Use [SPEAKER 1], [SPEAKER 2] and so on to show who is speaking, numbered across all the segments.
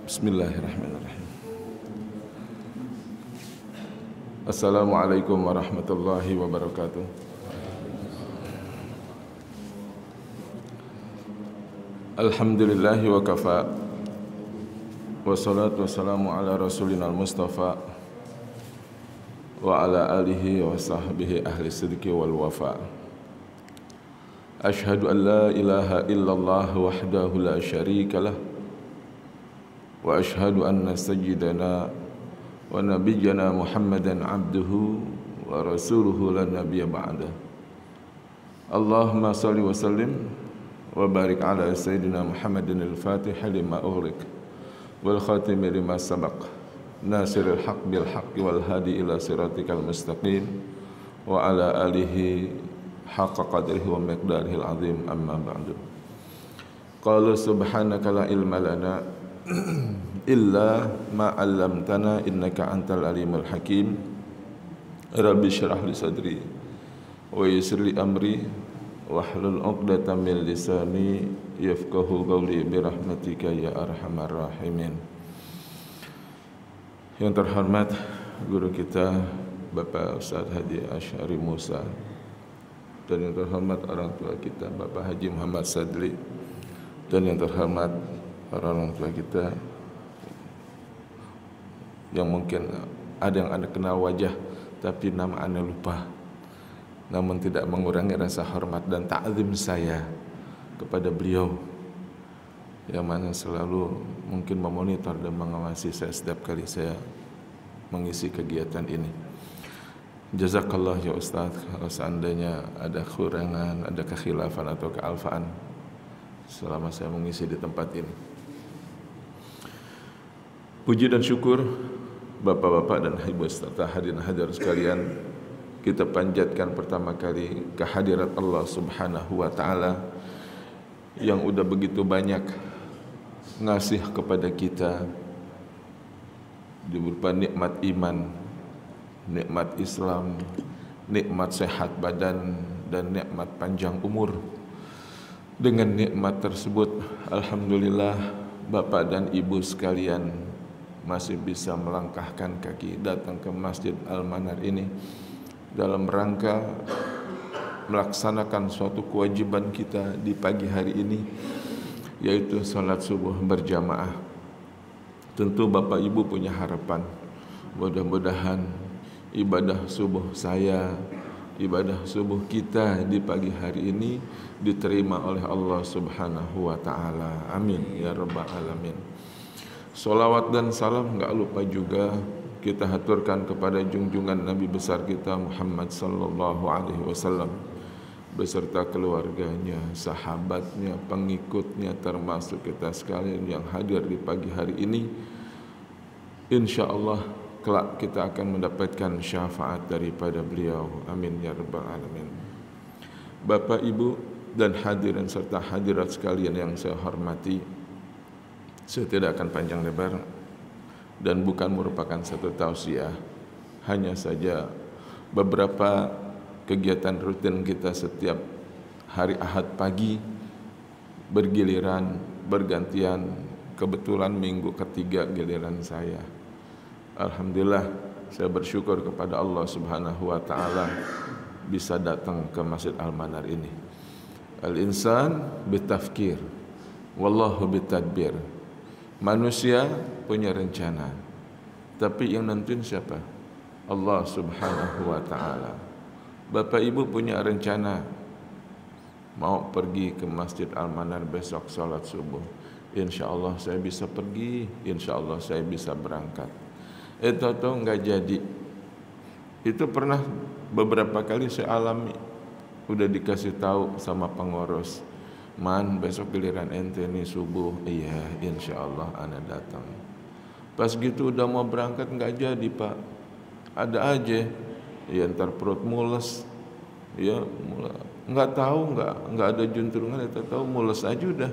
[SPEAKER 1] Bismillahirrahmanirrahim. Assalamualaikum warahmatullahi wabarakatuh. Alhamdulillahi wa kafa. Wassalatu wassalamu ala rasulina al-mustafa wa ala alihi wa sahbihi ahli sidqi wal wafa. Ashhadu an la ilaha illallah wahdahu la syarika lah, wa ashhadu anna sayyidana wa nabiyyana Muhammadan abduhu wa rasuluhu la nabiyya ba'dah. Allahumma salli wa sallim wa barik ala sayyidina Muhammadin al-fatih lima ughliq wal khatim lima sabaq nasiril haq bil haqq wal hadi ila siratikal mustaqim wa ala alihi haqqa qadrihi wa miqdarihi al-azim, amma ba'du. Qala subhanaka la ilma lana illa ma 'allamtana innaka antal alimul hakim. Rabbi shrah li sadri wa yassir li amri wahlul 'uqdatam min lisani yafqahu qawli bi rahmatika ya arhamar rahimin. Yang terhormat guru kita Bapak Ustaz Hadi Asy'ari Musa, dan yang terhormat orang tua kita Bapak Haji Muhammad Sadli, dan yang terhormat orang tua kita yang mungkin ada yang Anda kenal wajah tapi nama Anda lupa, namun tidak mengurangi rasa hormat dan ta'zim saya kepada beliau yang mana selalu mungkin memonitor dan mengawasi saya setiap kali saya mengisi kegiatan ini. Jazakallah ya Ustaz, kalau seandainya ada kekurangan, ada kekhilafan atau kealfaan selama saya mengisi di tempat ini. Puji dan syukur Bapak-bapak dan Ibu serta hadirin hadirat sekalian, kita panjatkan pertama kali kehadirat Allah Subhanahu wa taala yang udah begitu banyak ngasih kepada kita berupa nikmat iman, nikmat Islam, nikmat sehat badan, dan nikmat panjang umur. Dengan nikmat tersebut, alhamdulillah Bapak dan Ibu sekalian masih bisa melangkahkan kaki datang ke Masjid Al-Manar ini dalam rangka melaksanakan suatu kewajiban kita di pagi hari ini, yaitu salat subuh berjamaah. Tentu Bapak Ibu punya harapan, mudah-mudahan ibadah subuh saya, ibadah subuh kita di pagi hari ini diterima oleh Allah Subhanahu wa taala. Amin ya rabbal alamin. Salawat dan salam enggak lupa juga kita haturkan kepada junjungan Nabi besar kita Muhammad sallallahu alaihi wasallam beserta keluarganya, sahabatnya, pengikutnya, termasuk kita sekalian yang hadir di pagi hari ini. Insyaallah kelak kita akan mendapatkan syafaat daripada beliau. Amin ya rabbal alamin. Bapak, Ibu dan hadirin serta hadirat sekalian yang saya hormati, saya tidak akan panjang lebar dan bukan merupakan satu tausiah, hanya saja beberapa kegiatan rutin kita setiap hari Ahad pagi bergiliran, bergantian. Kebetulan minggu ketiga giliran saya. Alhamdulillah, saya bersyukur kepada Allah Subhanahu wa taala bisa datang ke Masjid Al-Manar ini. Al-insan bitafkir, wallahu bitadbir. Manusia punya rencana, tapi yang nentuin siapa? Allah Subhanahu wa taala. Bapak Ibu punya rencana mau pergi ke Masjid Al-Manar besok salat subuh. Insyaallah saya bisa pergi, insyaallah saya bisa berangkat. Itu enggak jadi. Itu pernah beberapa kali saya alami. Udah dikasih tahu sama pengurus, "Man, besok giliran ente nih subuh." Iya, insyaallah ana datang. Pas gitu udah mau berangkat enggak jadi, Pak. Ada aja ya ntar perut mules, ya nggak tahu, nggak ada juntrungan, ya tahu mules aja udah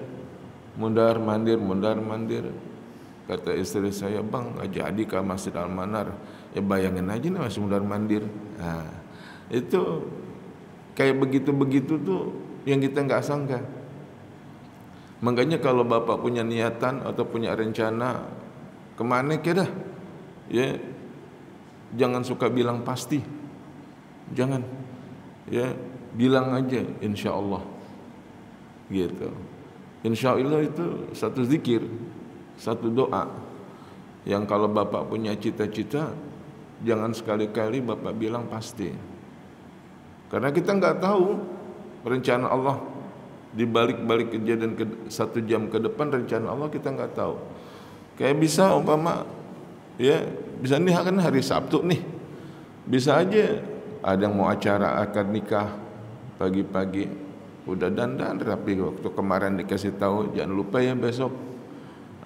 [SPEAKER 1] mundar mandir. Kata istri saya, "Bang, nggak jadi ke Masjid Al-Manar." Ya bayangin aja nih masih mundar mandir. Nah, itu kayak begitu tuh yang kita nggak sangka. Makanya kalau Bapak punya niatan atau punya rencana kemana ke dah, ya, jangan suka bilang pasti, jangan, ya, bilang aja insya Allah, gitu. Insya Allah itu satu zikir, satu doa, yang kalau Bapak punya cita-cita, jangan sekali-kali Bapak bilang pasti, karena kita nggak tahu rencana Allah di balik kejadian 1 jam ke depan. Rencana Allah kita nggak tahu. Kayak bisa umpama, ya, bisa nih kan hari Sabtu nih, bisa aja ada yang mau acara akad nikah pagi-pagi, udah dandan rapi, waktu kemarin dikasih tahu jangan lupa ya besok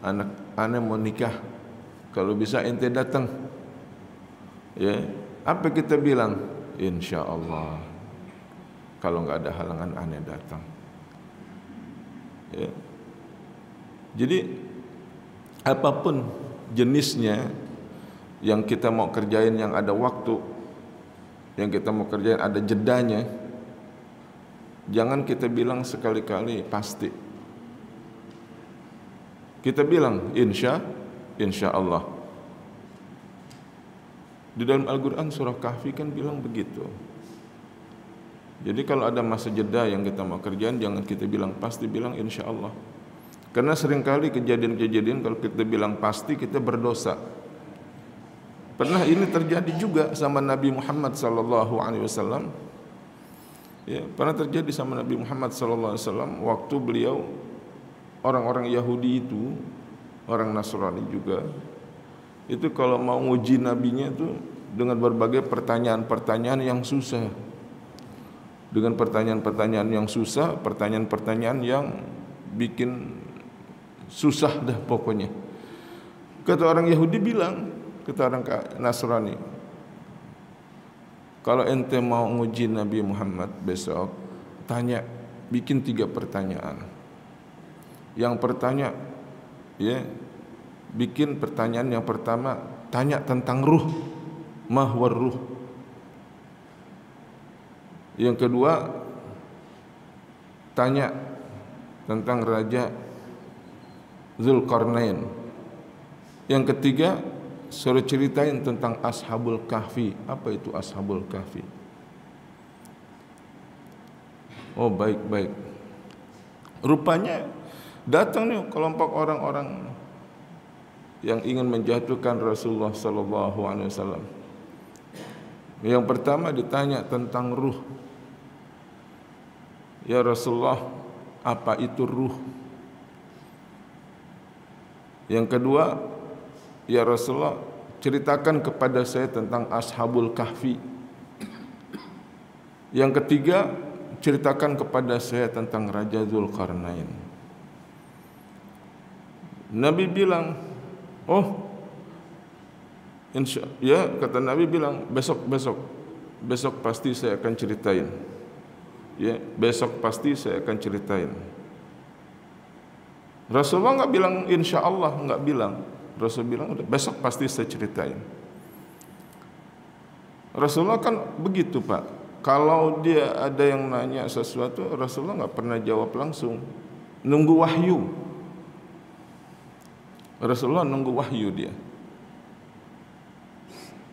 [SPEAKER 1] anak mau nikah, kalau bisa ente datang, ya, apa kita bilang? Insya Allah, kalau nggak ada halangan aneh datang, ya. Jadi apapun jenisnya yang kita mau kerjain, yang ada waktu, yang kita mau kerjain ada jedanya, jangan kita bilang sekali-kali pasti. Kita bilang insya Allah. Di dalam Al-Quran surah Kahfi kan bilang begitu. Jadi kalau ada masa jeda yang kita mau kerjain, jangan kita bilang pasti, bilang insya Allah. Karena seringkali kejadian-kejadian kalau kita bilang pasti, kita berdosa. Pernah ini terjadi juga sama Nabi Muhammad SAW. Ya, pernah terjadi sama Nabi Muhammad SAW waktu beliau, orang-orang Yahudi itu, orang Nasrani juga, itu kalau mau nguji nabinya itu dengan berbagai pertanyaan-pertanyaan yang susah. Dengan pertanyaan-pertanyaan yang susah, pertanyaan-pertanyaan yang bikin susah dah pokoknya. Kata orang Yahudi bilang, kata orang Nasrani, kalau ente mau nguji Nabi Muhammad besok, tanya, bikin 3 pertanyaan. Yang pertanyaan, ya, bikin pertanyaan yang pertama, tanya tentang ruh, mahwar ruh. Yang kedua, tanya tentang Raja Zulkarnain. Yang ketiga, suruh ceritain tentang Ashabul Kahfi. Apa itu Ashabul Kahfi? Oh, baik-baik. Rupanya datang nih kelompok orang-orang yang ingin menjatuhkan Rasulullah SAW. Yang pertama ditanya tentang ruh. Ya Rasulullah, apa itu ruh? Yang kedua, ya Rasulullah, ceritakan kepada saya tentang Ashabul Kahfi. Yang ketiga, ceritakan kepada saya tentang Raja Zulkarnain. Nabi bilang, oh, ya, kata Nabi bilang, besok pasti saya akan ceritain. Ya, besok pasti saya akan ceritain. Rasulullah nggak bilang insya Allah, nggak bilang. Rasul bilang udah besok pasti saya ceritain. Rasulullah kan begitu Pak. Kalau dia ada yang nanya sesuatu, Rasulullah nggak pernah jawab langsung. Nunggu wahyu. Rasulullah nunggu wahyu dia.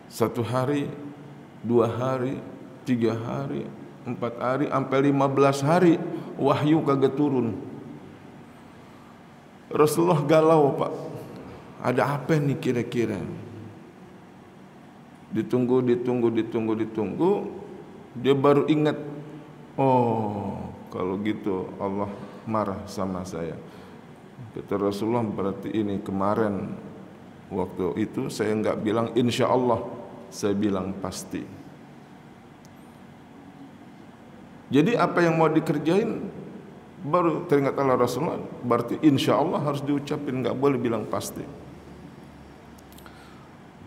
[SPEAKER 1] 1 hari, 2 hari, 3 hari, 4 hari, sampai 15 hari wahyu kagak turun. Rasulullah galau Pak. Ada apa nih kira-kira? Ditunggu. Dia baru ingat, oh, kalau gitu Allah marah sama saya. Kata Rasulullah, berarti ini kemarin waktu itu saya enggak bilang insya Allah, saya bilang pasti. Jadi apa yang mau dikerjain baru teringat Allah Rasulullah, berarti insya Allah harus diucapin, enggak boleh bilang pasti.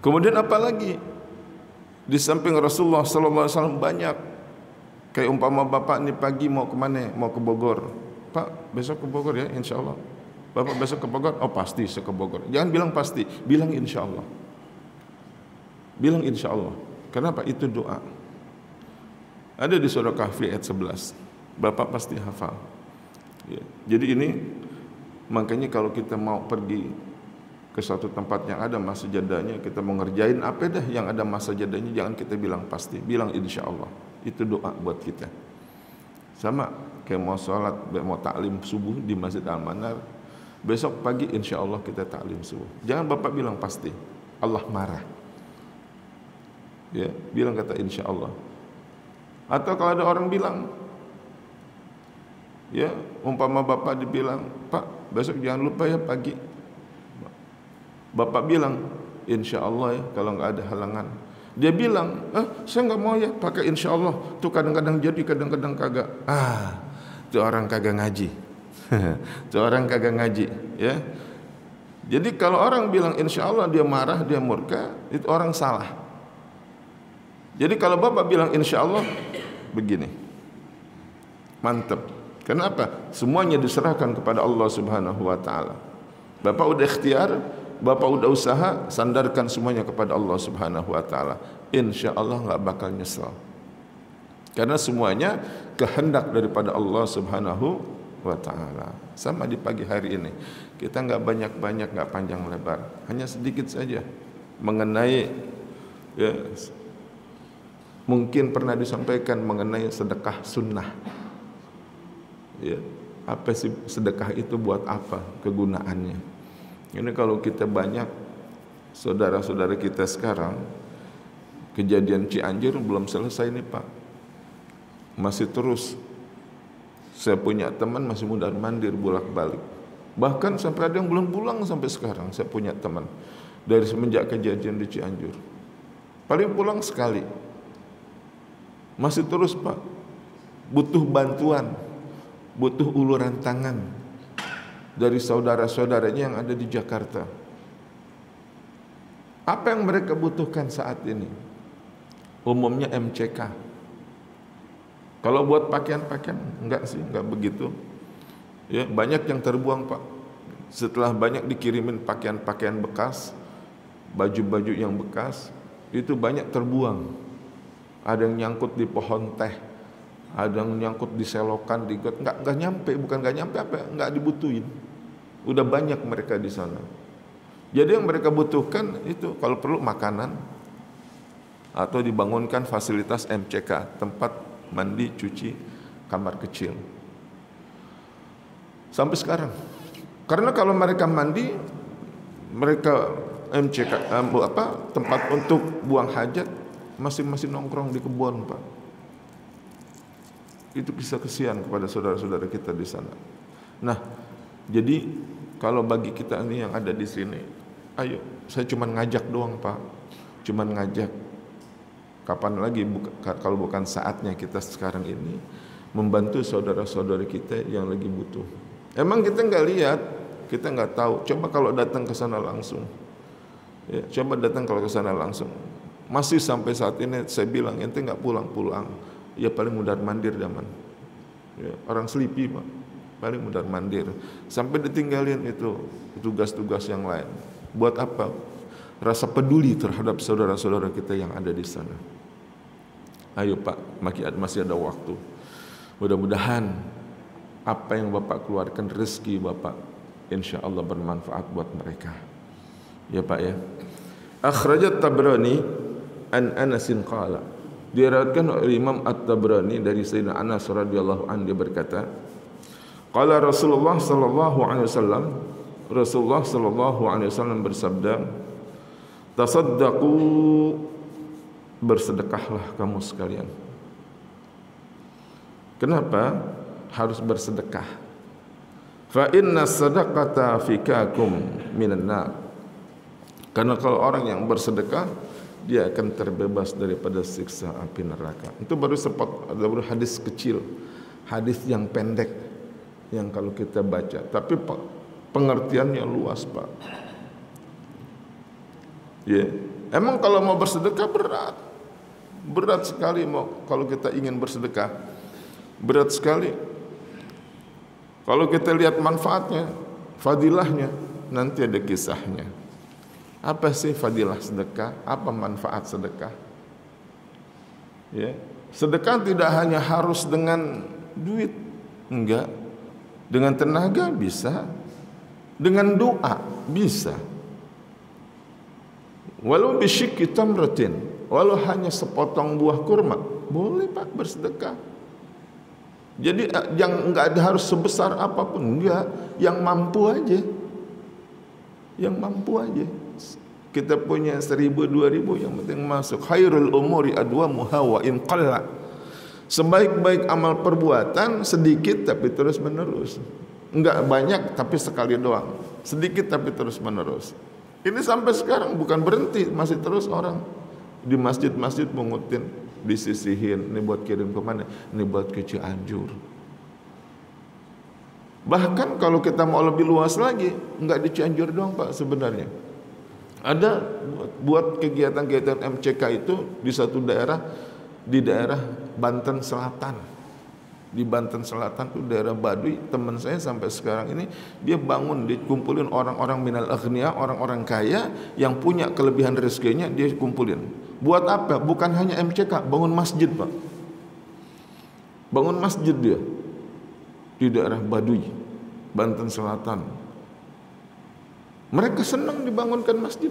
[SPEAKER 1] Kemudian apa lagi? Di samping Rasulullah SAW banyak. Kayak umpama bapak nih pagi mau kemana? Mau ke Bogor. Pak, besok ke Bogor ya, insya Allah. Bapak besok ke Bogor? Oh pasti saya ke Bogor. Jangan bilang pasti, bilang insya Allah. Bilang insya Allah. Kenapa? Itu doa. Ada di surah Kahfi ayat 11. Bapak pasti hafal. Ya. Jadi ini makanya kalau kita mau pergi ke suatu tempat yang ada masa jadanya, kita mau ngerjain apa dah yang ada masa jadanya, jangan kita bilang pasti, bilang insya Allah. Itu doa buat kita. Sama kayak mau sholat, mau taklim subuh di Masjid Al-Manar, besok pagi insya Allah kita taklim subuh. Jangan bapak bilang pasti, Allah marah. Ya, bilang kata insya Allah. Atau kalau ada orang bilang, ya umpama bapak dibilang, Pak besok jangan lupa ya pagi. Bapak bilang, insya Allah ya kalau nggak ada halangan. Dia bilang, saya nggak mau ya pakai insya Allah. Tuh kadang-kadang jadi, kadang-kadang kagak. Itu orang kagak ngaji. Itu orang kagak ngaji. Ya. Jadi kalau orang bilang insya Allah dia marah, dia murka, itu orang salah. Jadi kalau bapak bilang insya Allah, begini, mantap. Kenapa? Semuanya diserahkan kepada Allah Subhanahu Wa Taala. Bapak udah ikhtiar, bapak udah usaha, sandarkan semuanya kepada Allah Subhanahu Wa Taala. Insya Allah nggak bakal nyesal. Karena semuanya kehendak daripada Allah Subhanahu Wa Taala. Sama di pagi hari ini, kita nggak banyak-banyak, nggak panjang lebar, hanya sedikit saja mengenai, ya, mungkin pernah disampaikan mengenai sedekah sunnah. Ya, apa sih sedekah itu, buat apa kegunaannya? Ini kalau kita banyak, saudara-saudara kita sekarang, kejadian Cianjur belum selesai nih Pak, masih terus. Saya punya teman masih mundar-mandir bolak-balik, bahkan sampai ada yang belum pulang sampai sekarang. Saya punya teman dari semenjak kejadian di Cianjur, paling pulang sekali, masih terus Pak, butuh bantuan, butuh uluran tangan dari saudara-saudaranya yang ada di Jakarta. Apa yang mereka butuhkan saat ini? Umumnya MCK. Kalau buat pakaian-pakaian, enggak sih, enggak begitu. Ya, banyak yang terbuang Pak. Setelah banyak dikirimin pakaian-pakaian bekas, baju-baju yang bekas, itu banyak terbuang. Ada yang nyangkut di pohon teh, ada yang nyangkut di selokan, di got, enggak nyampe, bukan enggak nyampe apa, enggak dibutuhin. Udah banyak mereka di sana. Jadi yang mereka butuhkan itu kalau perlu makanan atau dibangunkan fasilitas MCK, tempat mandi, cuci, kamar kecil. Sampai sekarang. Karena kalau mereka mandi, mereka MCK tempat untuk buang hajat masing-masing nongkrong di kebun, Pak. Itu kisah kesian kepada saudara-saudara kita di sana. Nah, jadi kalau bagi kita ini yang ada di sini, ayo, saya cuma ngajak doang Pak, cuma ngajak. Kapan lagi kalau bukan saatnya kita sekarang ini membantu saudara-saudara kita yang lagi butuh. Emang kita nggak lihat, kita nggak tahu. Coba kalau datang ke sana langsung, ya, coba datang kalau ke sana langsung. Masih sampai saat ini saya bilang ente nggak pulang-pulang, ya paling mundar-mandir zaman. Ya, orang Selipi Pak, paling mundar-mandir sampai ditinggalin itu tugas-tugas yang lain. Buat apa? Rasa peduli terhadap saudara-saudara kita yang ada di sana. Ayo Pak, masih ada waktu. Mudah-mudahan apa yang Bapak keluarkan, rezeki Bapak, insya Allah bermanfaat buat mereka. Ya Pak ya. Akhrajat Tabrani an Anasin qala. Diriwayatkan oleh Imam At-Tabrani dari Sayyidina Anas radhiyallahu anhu, dia berkata, qala Rasulullah sallallahu alaihi wasallam, Rasulullah sallallahu alaihi wasallam bersabda, tasaddaqu, bersedekahlah kamu sekalian. Kenapa harus bersedekah? Fa inna sadaqata fikakum minan nar. Karena kalau orang yang bersedekah, dia akan terbebas daripada siksa api neraka. Itu baru hadis kecil, hadis yang pendek yang kalau kita baca, tapi pengertiannya luas Pak. Ya, emang kalau mau bersedekah berat sekali. Kalau kita ingin bersedekah berat sekali. Kalau kita lihat manfaatnya, fadilahnya, nanti ada kisahnya. Apa sih fadilah sedekah? Apa manfaat sedekah? Ya, sedekah tidak hanya harus dengan duit, enggak. Dengan tenaga bisa, dengan doa bisa. Walau bisyikki tamratin, walau hanya sepotong buah kurma, boleh Pak bersedekah. Jadi yang enggak ada harus sebesar apapun, enggak, yang mampu aja. Yang mampu aja. Kita punya 1.000 2.000 yang penting masuk. Khairul umuri adwamuha wa in qalla. Sebaik-baik amal perbuatan sedikit tapi terus menerus. Enggak banyak tapi sekali doang. Sedikit tapi terus menerus. Ini sampai sekarang bukan berhenti, masih terus orang di masjid-masjid mengutin, disisihin, ini buat kirim ke mana? Ini buat ke Cianjur. Bahkan kalau kita mau lebih luas lagi, enggak di Cianjur doang Pak sebenarnya. Ada buat kegiatan-kegiatan MCK itu di satu daerah, di daerah Banten Selatan. Di Banten Selatan itu daerah Baduy, teman saya sampai sekarang ini dia bangun, dikumpulin orang-orang minal aghnia, orang-orang kaya yang punya kelebihan rezekinya, dia kumpulin. Buat apa? Bukan hanya MCK, bangun masjid Pak. Bangun masjid dia di daerah Baduy, Banten Selatan. Mereka senang dibangunkan masjid.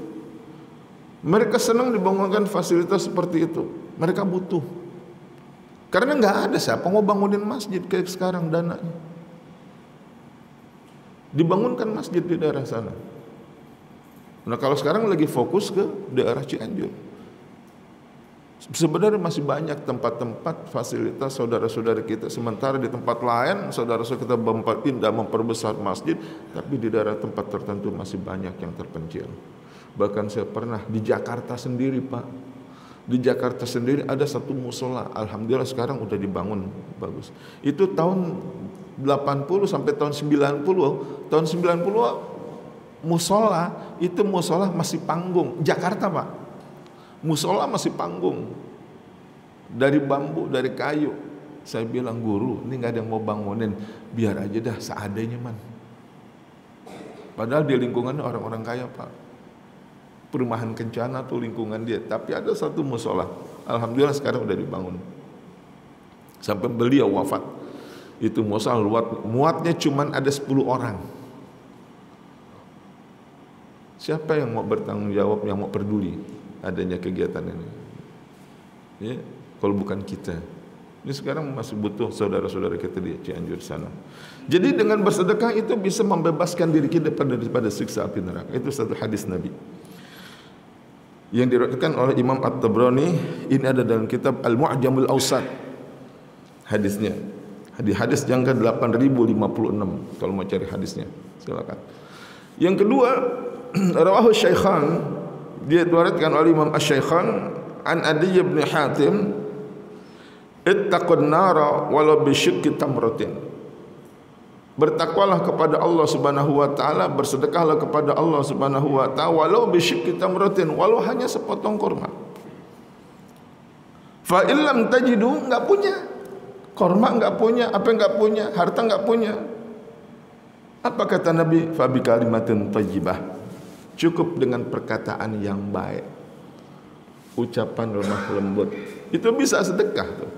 [SPEAKER 1] Mereka senang dibangunkan fasilitas seperti itu. Mereka butuh. Karena nggak ada siapa mau bangunin masjid kayak sekarang dananya. Dibangunkan masjid di daerah sana. Nah kalau sekarang lagi fokus ke daerah Cianjur. Sebenarnya masih banyak tempat-tempat fasilitas saudara-saudara kita. Sementara di tempat lain saudara-saudara kita pindah memperbesar masjid, tapi di daerah tempat tertentu masih banyak yang terpencil. Bahkan saya pernah di Jakarta sendiri Pak. Di Jakarta sendiri ada satu musola, alhamdulillah sekarang udah dibangun bagus. Itu tahun 80 sampai tahun 90. Tahun 90 musola, itu musola masih panggung. Jakarta Pak, musola masih panggung. Dari bambu, dari kayu. Saya bilang, guru, ini gak ada yang mau bangunin, biar aja dah seadanya man. Padahal di lingkungannya orang-orang kaya Pak. Perumahan Kencana tuh lingkungan dia, tapi ada satu musola, alhamdulillah sekarang udah dibangun. Sampai beliau wafat, itu musola muatnya cuman ada 10 orang. Siapa yang mau bertanggung jawab, yang mau peduli adanya kegiatan ini? Ya, kalau bukan kita. Ini sekarang masih butuh saudara-saudara kita di Cianjur sana. Jadi dengan bersedekah itu bisa membebaskan diri kita daripada siksa api neraka. Itu satu hadis Nabi yang diriwayatkan oleh Imam At-Tabrani. Ini ada dalam kitab Al-Mu'jamul Awsat hadisnya. Hadis yang ke-8056 kalau mau cari hadisnya silakan. Yang kedua, rawahu Syaikhan, dia diriwayatkan oleh Imam Asy-Syaikhan an Adi bin Hatim, ittaqun nara walau bisyikki tamratin. Bertakwalah kepada Allah Subhanahu wa taala, bersedekahlah kepada Allah Subhanahu wa taala walau bisyikki tamratin, walau hanya sepotong kurma. Fa illam tajidu, enggak punya. Kurma enggak punya, apa enggak punya, harta enggak punya. Apa kata Nabi? Fa bi kalimatin thayyibah. Cukup dengan perkataan yang baik. Ucapan lemah lembut. Itu bisa sedekah tuh.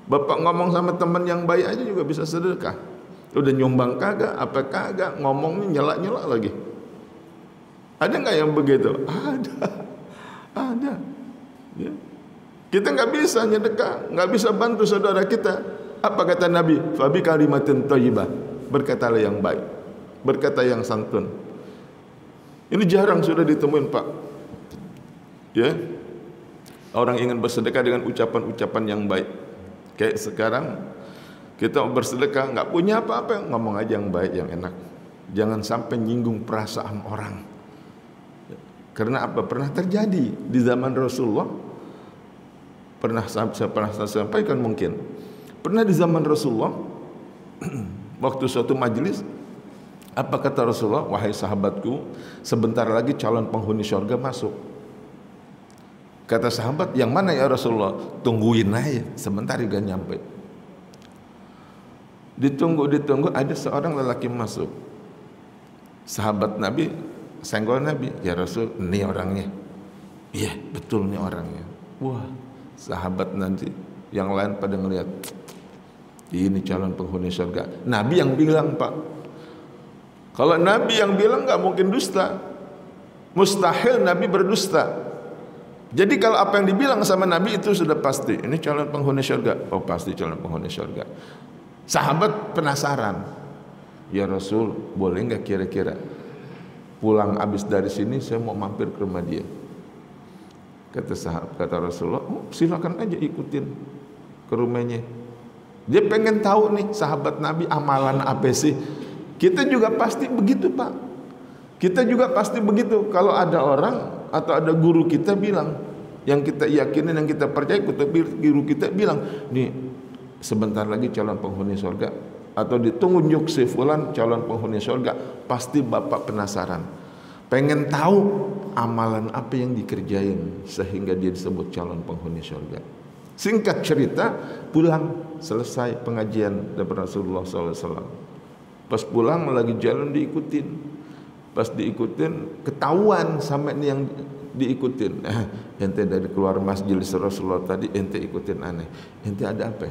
[SPEAKER 1] Bapak ngomong sama teman yang baik aja juga bisa sedekah. Udah nyumbang kagak, apa kagak, ngomongnya nyela-nyela lagi. Ada nggak yang begitu? Ada. Ya. Kita nggak bisa nyedekah, nggak bisa bantu saudara kita. Apa kata Nabi? Fabi kalimatin thayyibah. Berkatalah yang baik, berkata yang santun. Ini jarang sudah ditemuin Pak. Ya, orang ingin bersedekah dengan ucapan-ucapan yang baik. Kayak sekarang kita bersedekah, nggak punya apa-apa, ngomong aja yang baik, yang enak. Jangan sampai nyinggung perasaan orang. Karena apa? Pernah terjadi di zaman Rasulullah. Saya pernah sampaikan mungkin. Pernah di zaman Rasulullah, waktu suatu majelis, apa kata Rasulullah? Wahai sahabatku, sebentar lagi calon penghuni surga masuk. Kata sahabat, yang mana ya Rasulullah? Tungguin aja, sebentar juga nyampe. Ditunggu, ada seorang lelaki masuk. Sahabat Nabi senggol Nabi, ya Rasul, ini orangnya. Iya, betul ini orangnya. Wah, sahabat nanti yang lain pada ngelihat, ini calon penghuni surga. Nabi yang bilang Pak. Kalau Nabi yang bilang nggak mungkin dusta. Mustahil Nabi berdusta. Jadi kalau apa yang dibilang sama Nabi itu sudah pasti. Ini calon penghuni surga. Oh pasti calon penghuni surga. Sahabat penasaran. Ya Rasul, boleh nggak kira-kira pulang habis dari sini saya mau mampir ke rumah dia. Kata Rasulullah, oh, silakan aja ikutin ke rumahnya. Dia pengen tahu nih sahabat Nabi amalan apa sih. Kita juga pasti begitu Pak. Kita juga pasti begitu. Kalau ada orang atau ada guru kita bilang, yang kita yakinin, yang kita percaya, guru kita bilang, nih sebentar lagi calon penghuni surga, atau ditunjuk si fulan calon penghuni surga, pasti Bapak penasaran, pengen tahu amalan apa yang dikerjain sehingga dia disebut calon penghuni surga. Singkat cerita, pulang selesai pengajian dari Rasulullah SAW. Pas pulang lagi jalan diikutin, pas diikutin ketahuan sama ini yang diikutin. Ente dari keluar masjid Rasulullah tadi ente ikutin aneh. Ente ada apa?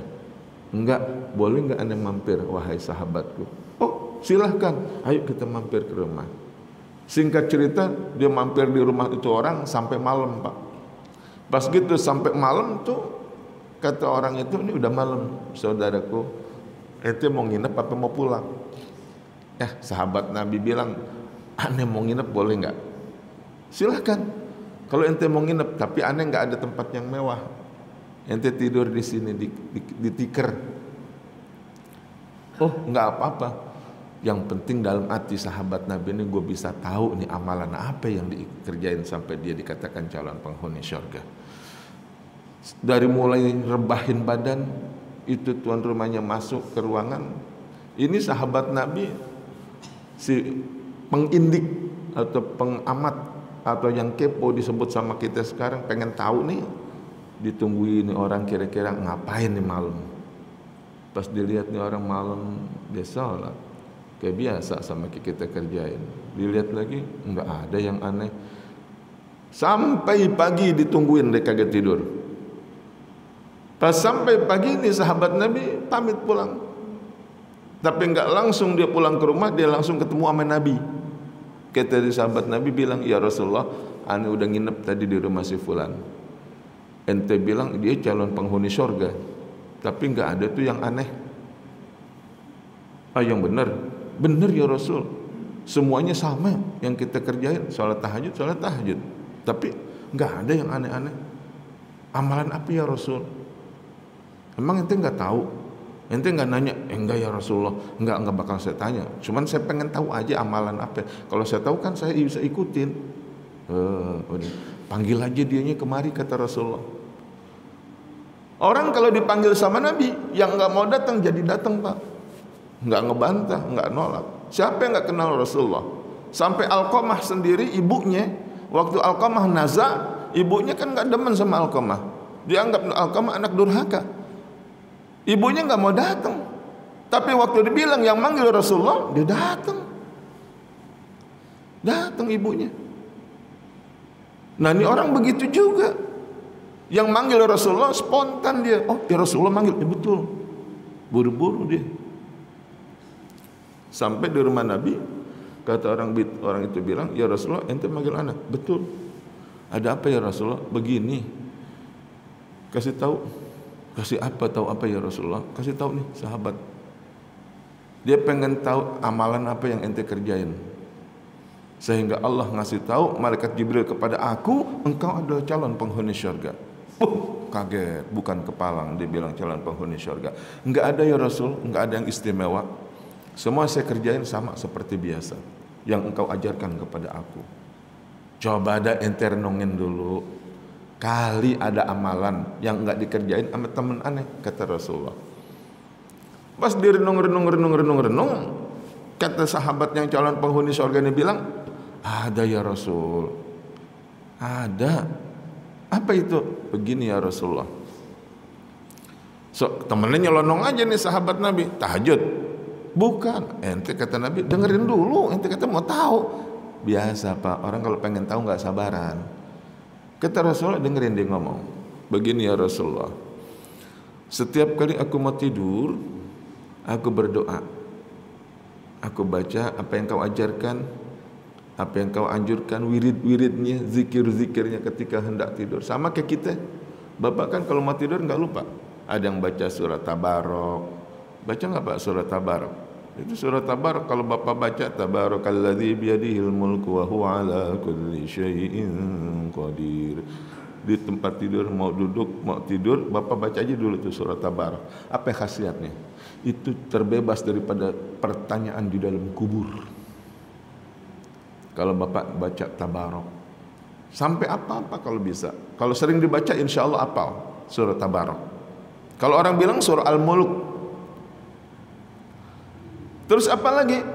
[SPEAKER 1] Enggak, boleh enggak anda mampir wahai sahabatku? Oh silahkan, ayo kita mampir ke rumah. Singkat cerita dia mampir di rumah itu orang sampai malam Pak. Pas gitu sampai malam tuh kata orang itu, ini udah malam saudaraku, ente mau nginep apa mau pulang? Sahabat Nabi bilang, aneh mau nginep boleh enggak? Silahkan. Kalau ente mau nginep, tapi aneh nggak ada tempat yang mewah, ente tidur di sini di tikar. Oh nggak apa-apa. Yang penting dalam hati sahabat Nabi ini gue bisa tahu nih amalan apa yang dikerjain sampai dia dikatakan calon penghuni surga. Dari mulai rebahin badan, itu tuan rumahnya masuk ke ruangan. Ini sahabat Nabi, si pengindik atau pengamat atau yang kepo disebut sama kita sekarang, pengen tahu nih, ditungguin nih orang kira-kira ngapain nih malam. Pas dilihat nih orang malam dia sholat kayak biasa sama kita kerjain, dilihat lagi nggak ada yang aneh. Sampai pagi ditungguin dia kagak tidur. Pas sampai pagi nih sahabat Nabi pamit pulang, tapi nggak langsung dia pulang ke rumah, dia langsung ketemu sama Nabi. Kata sahabat Nabi bilang, ya Rasulullah, ane udah nginep tadi di rumah si fulan. Ente bilang dia calon penghuni surga, tapi nggak ada tuh yang aneh. Yang benar ya Rasul. Semuanya sama yang kita kerjain, sholat tahajud, tapi nggak ada yang aneh-aneh. Amalan apa ya Rasul? Emang ente nggak tahu? Ente nggak nanya? Enggak ya Rasulullah, enggak bakal saya tanya. Cuman saya pengen tahu aja amalan apa. Kalau saya tahu kan saya bisa ikutin. Panggil aja dianya kemari, kata Rasulullah. Orang kalau dipanggil sama Nabi, yang nggak mau datang jadi datang Pak. Nggak ngebantah, nggak nolak. Siapa yang nggak kenal Rasulullah? Sampai Alqamah sendiri ibunya, waktu Alqamah naza, ibunya kan nggak demen sama Alqamah. Dianggap Alqamah anak durhaka. Ibunya nggak mau datang, tapi waktu dibilang yang manggil Rasulullah, dia datang ibunya. Nah ini orang begitu juga, yang manggil Rasulullah spontan dia. Oh ya Rasulullah manggil, ya betul, buru-buru dia. Sampai di rumah Nabi, kata orang itu bilang, ya Rasulullah ente manggil anak, betul. Ada apa ya Rasulullah? Begini, kasih tahu. Kasih apa, tahu apa ya Rasulullah? Kasih tahu nih sahabat. Dia pengen tahu amalan apa yang ente kerjain. Sehingga Allah ngasih tahu malaikat Jibril kepada aku, engkau adalah calon penghuni surga. Kaget, bukan kepalang dia bilang calon penghuni surga. Enggak ada ya Rasul, enggak ada yang istimewa. Semua saya kerjain sama seperti biasa yang engkau ajarkan kepada aku. Coba ada ente renungin dulu. Kali ada amalan yang enggak dikerjain sama teman aneh, kata Rasulullah. Pas direnung, kata sahabat yang calon penghuni surga ini bilang, ada ya Rasul, ada. Apa itu? Begini ya Rasulullah. So temennya nyelonong aja nih sahabat Nabi, tahajud. Bukan, ente kata Nabi dengerin dulu, ente kata mau tahu. Biasa Pak, orang kalau pengen tahu nggak sabaran. Kata Rasulullah, dengerin dia ngomong. Begini ya Rasulullah, setiap kali aku mau tidur, aku berdoa. Aku baca apa yang kau ajarkan, Apa yang kau anjurkan, wirid-wiridnya, zikir-zikirnya ketika hendak tidur. Sama kayak kita. Bapak kan kalau mau tidur enggak lupa. Ada yang baca surat Tabarok. Baca enggak Pak surat Tabarok? Itu surat Tabarok kalau Bapak baca, Tabarakalladzi biyadihil mulku wa huwa ala kulli syai'in qadir. Di tempat tidur, mau duduk, mau tidur, Bapak baca aja dulu itu surat Tabarok. Apa khasiatnya? Itu terbebas daripada pertanyaan di dalam kubur. Kalau Bapak baca Tabarok, sampai apa-apa kalau bisa. Kalau sering dibaca insya Allah hafal surat Tabarok. Kalau orang bilang surah Al-Mulk. Terus apa lagi?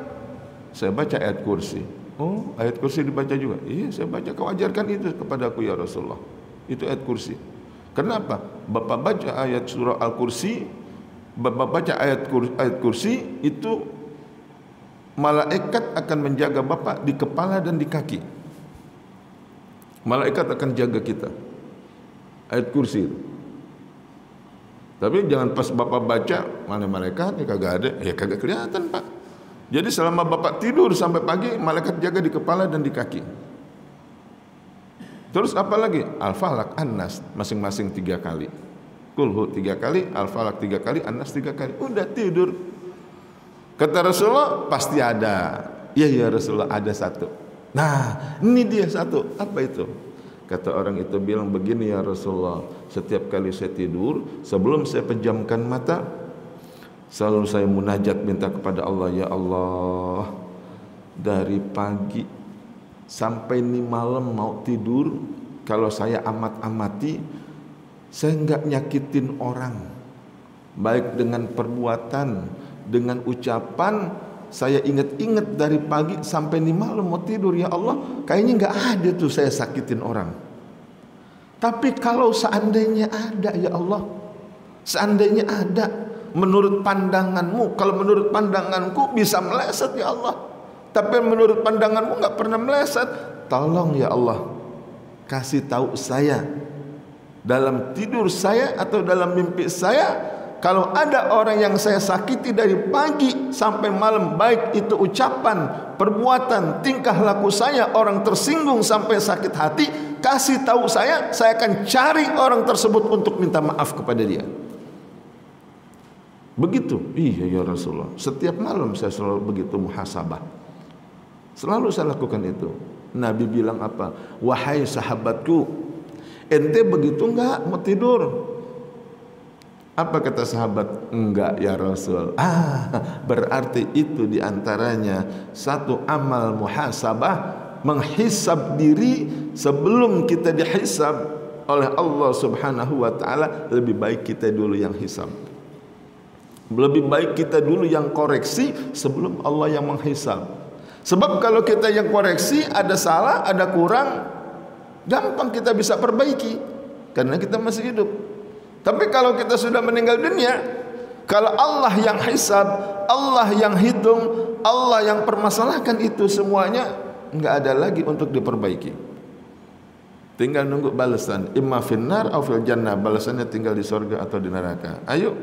[SPEAKER 1] Saya baca ayat kursi. Oh, ayat kursi dibaca juga. Iya, saya baca. Kau ajarkan itu kepada aku ya Rasulullah. Itu ayat kursi. Kenapa? Bapak baca ayat surah Al-Kursi, Bapak baca ayat kursi, itu malaikat akan menjaga Bapak di kepala dan di kaki. Malaikat akan jaga kita. Ayat kursi. Tapi jangan pas Bapak baca, mana malaikat, ya kagak ada. Ya kagak kelihatan Pak. Jadi selama Bapak tidur sampai pagi, malaikat jaga di kepala dan di kaki. Terus apa lagi? Al-Falaq, An-Nas, masing-masing 3 kali. Kulhu 3 kali, Al-Falaq 3 kali, An-Nas 3 kali. Udah tidur. Kata Rasulullah, pasti ada. Iya ya Rasulullah, ada satu. Nah, ini dia satu. Apa itu? Kata orang itu bilang begini ya Rasulullah, setiap kali saya tidur, sebelum saya pejamkan mata, selalu saya munajat minta kepada Allah, ya Allah, dari pagi sampai ini malam mau tidur, kalau saya amat-amati, saya enggak nyakitin orang, baik dengan perbuatan, dengan ucapan. Saya ingat-ingat dari pagi sampai ini malam mau tidur, ya Allah, kayaknya enggak ada tuh saya sakitin orang. Tapi kalau seandainya ada, ya Allah, seandainya ada, menurut pandanganmu, kalau menurut pandanganku bisa meleset ya Allah, tapi menurut pandanganmu enggak pernah meleset. Tolong ya Allah, kasih tahu saya dalam tidur saya atau dalam mimpi saya, kalau ada orang yang saya sakiti dari pagi sampai malam, baik itu ucapan, perbuatan, tingkah laku saya, orang tersinggung sampai sakit hati, kasih tahu saya akan cari orang tersebut untuk minta maaf kepada dia. Begitu. Iya ya Rasulullah, setiap malam saya selalu begitu muhasabah. Selalu saya lakukan itu. Nabi bilang apa? Wahai sahabatku, ente begitu enggak mau tidur? Apa kata sahabat? Enggak ya Rasul. Berarti itu diantaranya satu amal muhasabah, menghisab diri sebelum kita dihisab oleh Allah Subhanahu wa taala. Lebih baik kita dulu yang hisab. Lebih baik kita dulu yang koreksi sebelum Allah yang menghisab. Sebab kalau kita yang koreksi, ada salah, ada kurang, gampang kita bisa perbaiki karena kita masih hidup. Tapi kalau kita sudah meninggal dunia, kalau Allah yang hisab, Allah yang hitung, Allah yang permasalahkan itu semuanya, enggak ada lagi untuk diperbaiki. Tinggal nunggu balasan, imma finnar atau fil jannah, balasannya tinggal di surga atau di neraka. Ayo,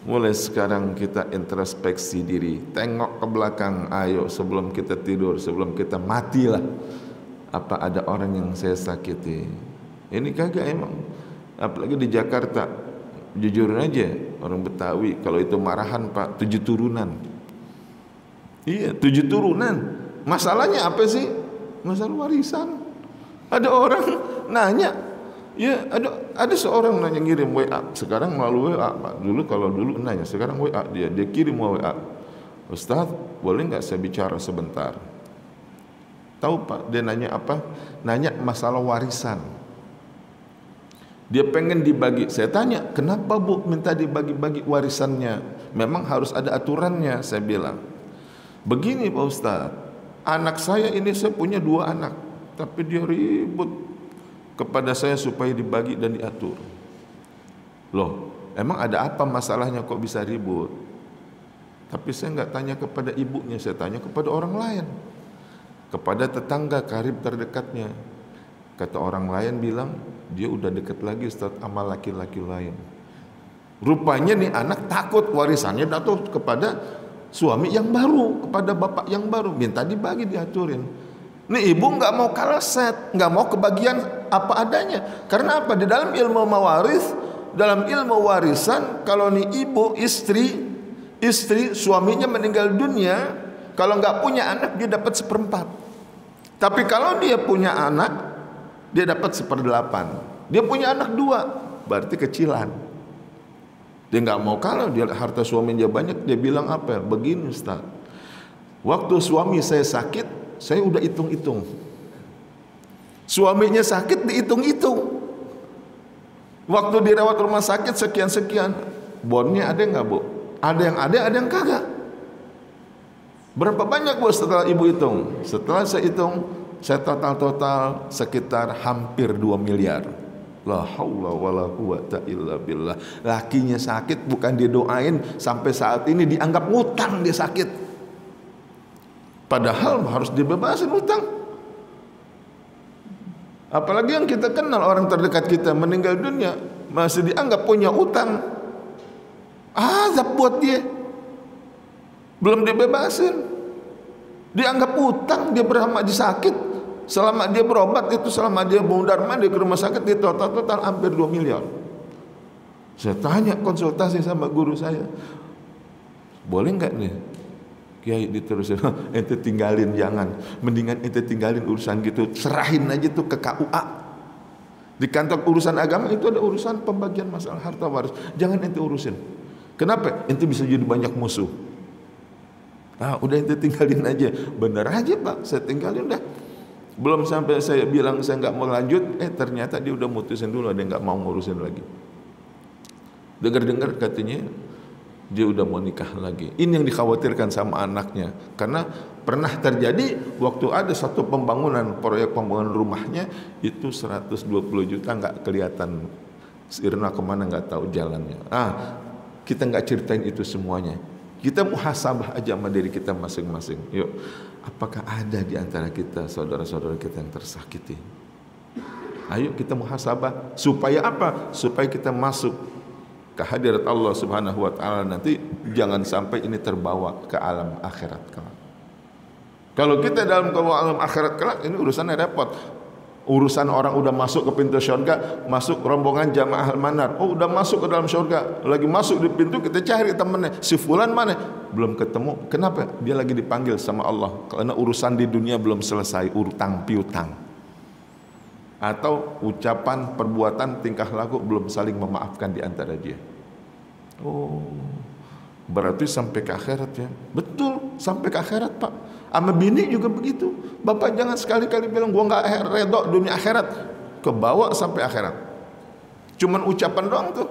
[SPEAKER 1] mulai sekarang kita introspeksi diri, tengok ke belakang. Ayo, sebelum kita tidur, sebelum kita matilah, apa ada orang yang saya sakiti? Ini kagak emang. Apalagi di Jakarta, jujur aja, orang Betawi kalau itu marahan Pak, 7 turunan. Iya, 7 turunan. Masalahnya apa sih? Masalah warisan. Ada orang nanya, ya ada seorang nanya ngirim WA. Sekarang melalui WA Pak. Dulu kalau dulu nanya, sekarang WA dia kirim WA. Ustaz, boleh nggak saya bicara sebentar? Tahu Pak, dia nanya apa? Nanya masalah warisan. Dia pengen dibagi. Saya tanya, kenapa Bu minta dibagi-bagi warisannya? Memang harus ada aturannya. Saya bilang, begini Pak Ustaz, anak saya ini, saya punya 2 anak, tapi dia ribut kepada saya supaya dibagi dan diatur. Loh, emang ada apa masalahnya kok bisa ribut? Tapi saya enggak tanya kepada ibunya, saya tanya kepada orang lain, kepada tetangga karib terdekatnya. Kata orang lain bilang, dia udah deket lagi Ustaz sama laki-laki lain. Rupanya nih anak takut warisannya jatuh kepada suami yang baru, kepada bapak yang baru, minta dibagi, diaturin. Nih ibu nggak mau kalah set, nggak mau kebagian apa adanya. Karena apa? Di dalam ilmu mawaris, dalam ilmu warisan, kalau nih ibu istri suaminya meninggal dunia, kalau nggak punya anak dia dapat 1/4. Tapi kalau dia punya anak, dia dapat 1/8. Dia punya anak 2, berarti kecilan. Dia nggak mau kalah, dia harta suaminya banyak, dia bilang apa? Begini Ustaz, waktu suami saya sakit, saya udah hitung-hitung. Suaminya sakit dihitung-hitung. Waktu dirawat rumah sakit sekian-sekian. Bonnya ada nggak Bu? Ada yang kagak. Berapa banyak Bu setelah ibu hitung? Setelah saya hitung, saya total sekitar hampir 2 miliar. La haula wala quwata illa billah. Lakinya sakit bukan didoain, sampai saat ini dianggap ngutang dia sakit. Padahal harus dibebasin utang. Apalagi yang kita kenal, orang terdekat kita meninggal dunia masih dianggap punya utang. Azab buat dia. Belum dibebasin. Dianggap utang, dia berhak sakit. Selama dia berobat itu, selama dia mundar mandir ke rumah sakit, dia total hampir 2 miliar. Saya tanya konsultasi sama guru saya, boleh nggak nih Kiai diterusin? Ente tinggalin, jangan. Mendingan ente tinggalin urusan gitu, serahin aja tuh ke KUA. Di kantor urusan agama itu ada urusan pembagian masalah harta waris. Jangan ente urusin. Kenapa? Ente bisa jadi banyak musuh. Udah ente tinggalin aja. Bener aja Pak, saya tinggalin dah. Belum sampai saya bilang saya nggak mau lanjut, ternyata dia udah mutusin dulu, dia nggak mau ngurusin lagi. Dengar-dengar katanya dia udah mau nikah lagi. Ini yang dikhawatirkan sama anaknya. Karena pernah terjadi waktu ada satu proyek pembangunan rumahnya, itu 120 juta nggak kelihatan. Sirna kemana nggak tahu jalannya. Kita nggak ceritain itu semuanya. Kita muhasabah aja sama diri kita masing-masing. Yuk, apakah ada di antara kita saudara-saudara kita yang tersakiti? Ayo kita muhasabah. Supaya apa? Supaya kita masuk ke hadirat Allah Subhanahu wa taala nanti, jangan sampai ini terbawa ke alam akhirat kelak. Kalau kita dalam alam akhirat kelak, ini urusannya repot. Urusan orang udah masuk ke pintu surga, masuk rombongan jamaah al-manar, udah masuk ke dalam surga, lagi masuk di pintu kita cari temannya, si fulan mana? Belum ketemu. Kenapa? Dia lagi dipanggil sama Allah karena urusan di dunia belum selesai, utang piutang. Atau ucapan, perbuatan, tingkah laku belum saling memaafkan di antara dia. Berarti sampai ke akhirat ya. Betul, sampai ke akhirat Pak. Sama bini juga begitu. Bapak jangan sekali-kali bilang gua nggak redho dunia akhirat. Kebawa sampai akhirat. Cuman ucapan doang tuh.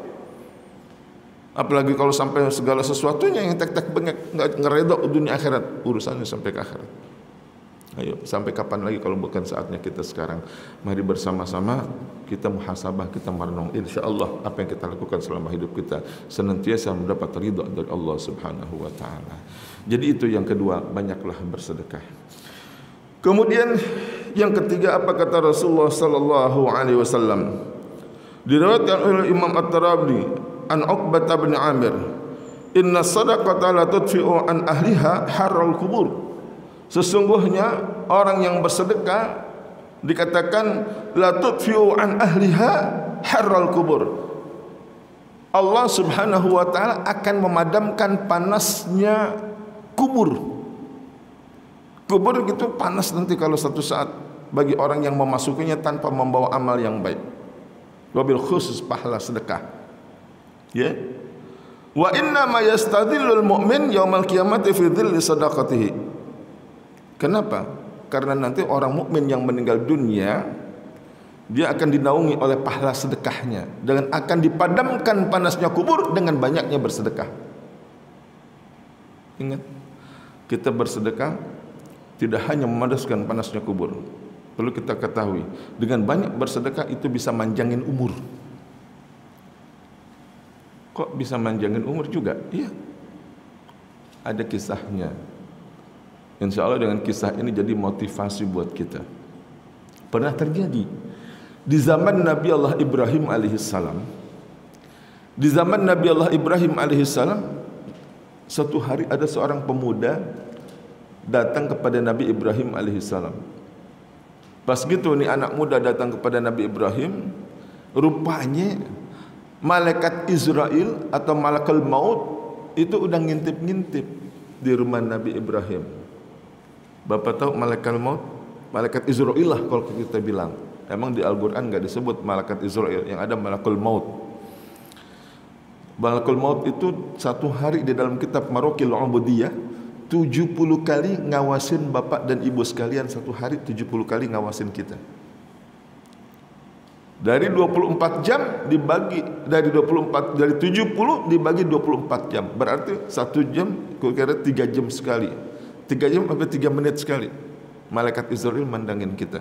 [SPEAKER 1] Apalagi kalau sampai segala sesuatunya yang tek-tek bengek, nggak ngeredho dunia akhirat, urusannya sampai ke akhirat. Ayo, sampai kapan lagi kalau bukan saatnya kita sekarang. Mari bersama-sama kita muhasabah, kita merenung. InsyaAllah apa yang kita lakukan selama hidup kita senantiasa mendapat ridha dari Allah Subhanahu wa taala. Jadi itu yang kedua, banyaklah bersedekah. Kemudian yang ketiga, apa kata Rasulullah sallallahu alaihi wasallam? Diriwayatkan oleh Imam At-Tirmidzi an Uqbah bin Amir, "Inna sadaqata la tudfi'u an ahliha harral kubur." Sesungguhnya orang yang bersedekah dikatakan la tudfi'u an ahliha harral kubur. Allah Subhanahu wa taala akan memadamkan panasnya kubur. Kubur itu panas nanti kalau satu saat bagi orang yang memasukinya tanpa membawa amal yang baik. Wabil khusus pahala sedekah. Ya. Wa inna ma yastadhillul mu'min yaumal qiyamati fi dhilli sadaqatihi. Kenapa? Karena nanti orang mukmin yang meninggal dunia, dia akan dinaungi oleh pahala sedekahnya, dan akan dipadamkan panasnya kubur dengan banyaknya bersedekah. Ingat, kita bersedekah tidak hanya memadamkan panasnya kubur. Perlu kita ketahui, dengan banyak bersedekah itu bisa manjangin umur. Kok bisa manjangin umur juga? Iya, ada kisahnya. Insya Allah dengan kisah ini jadi motivasi buat kita. Pernah terjadi di zaman Nabi Allah Ibrahim alaihissalam. Di zaman Nabi Allah Ibrahim alaihissalam, satu hari ada seorang pemuda datang kepada Nabi Ibrahim alaihissalam. Pas gitu nih anak muda datang kepada Nabi Ibrahim, rupanya malaikat Israel atau malakul maut itu udah ngintip-ngintip di rumah Nabi Ibrahim. Bapak tahu malaikat maut? Malaikat Israel lah kalau kita bilang. Emang di Al-Quran gak disebut malaikat Israel, yang ada malakul maut. Malakul maut itu satu hari di dalam kitab Marokil Ubudiyah 70 kali ngawasin bapak dan ibu sekalian. Satu hari 70 kali ngawasin kita. Dari 24 jam dibagi dari 70 dibagi 24 jam. Berarti 1 jam kira-kira 3 jam sekali. 3 jam sampai 3 menit sekali. Malaikat Israel mandangin kita.